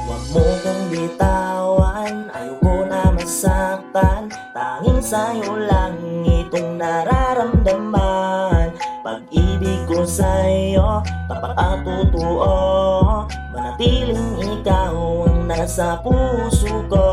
Huwag mo kong bitawan, ayoko na masaktan. Tanging sa'yo lang itong nararamdaman. Pag-ibig ko sa'yo, tapat at totoo. Manatiling ikaw ang nasa puso ko.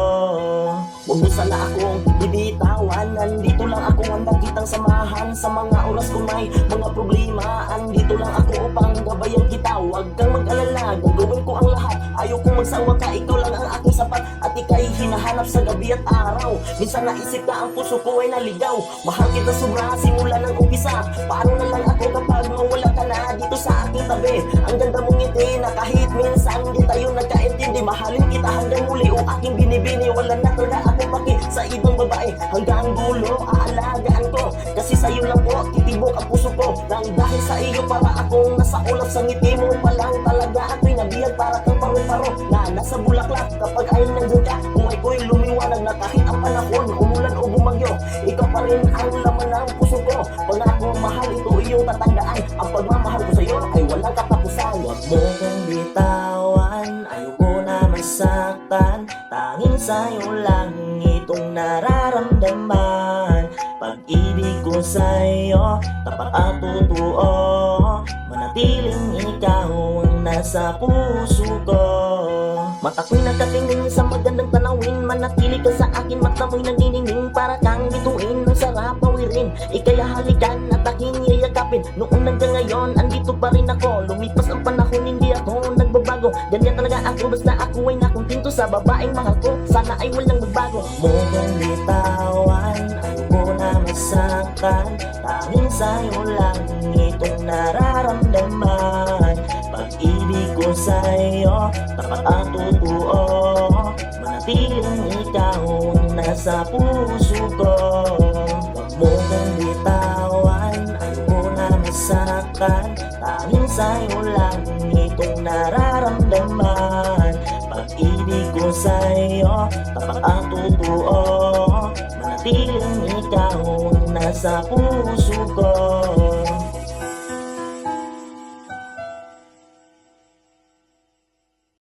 Huwag mo sana akong bibitawan. Nandito lang ako handa kitang samahan. Sa mga oras kung may mga problema, andito lang ako upang gabayan kita. Huwag kang mag-alala, gagawin ko ang lahat. Ayoko magsawa ka, ikaw lang ang aking sapat. At ika'y hinahanap sa gabi at araw. Minsan naisip ka, ang puso ko ay naligaw. Mahal kita sobra, simula ng umpisa. Paano na lang ako kapag mawala ka na dito sa aking tabi? Ang ganda mong ngiti na kahit minsan di tayo nagkaintindi. Mahalin kita hanggang muli o aking binibini. Wala na talaga akong paki sa ibang babae. Hanggang dulo, aalagaan ko. Kasi sa'yo lang po, titibok ang puso ko. Nang dahil sa iyo para akong nasa ulap sa ngiti mo pa lang talaga ako'y nabiyag para kang paro-paro na nasa bulaklak. Kapag ay nandiyan ka, buhay ko'y lumiwanag na kahit ang panahon, umulan o bumagyo. Ikaw pa rin ang laman ng puso ko. Pangako mahal, ito iyong tatandaan. Ang pagmamahal ko sa'yo ay walang katapusan. Huwag mo kong bitawan, ayoko na masaktan. Tanging sa'yo lang itong nararamdaman. Pag-ibig ko sa'yo, tapat at totoo. Manatiling ikaw ang nasa puso ko. Mata ko'y nakatingin sa magandang tanawin. Manatili ka sa akin, mata mo'y naniningning. Para kang bituin, ang sarap pawirin. Ika'y halikan at aking yayakapin. Noon hanggang ngayon, andito pa rin ako. Lumipas ang panahon, hindi ako nagbabago. Ganyan talaga ako, basta ako ay nakuntinto sa babaeng mahal ko. Sana ay walang magbago. Mo kong bitawan, ayoko na masaktan. Tanging sa'yo lang itong nararamdaman. Pag-ibig ko sa'yo, tapat at totoo. Manatiling ikaw ang nasa puso ko. Huwag mo kong bitawan, ayoko na masaktan. Tanging sa'yo lang itong nararamdaman. Pag-ibig ko sa'yo, tapat at totoo. Manatiling ikaw ang nasa puso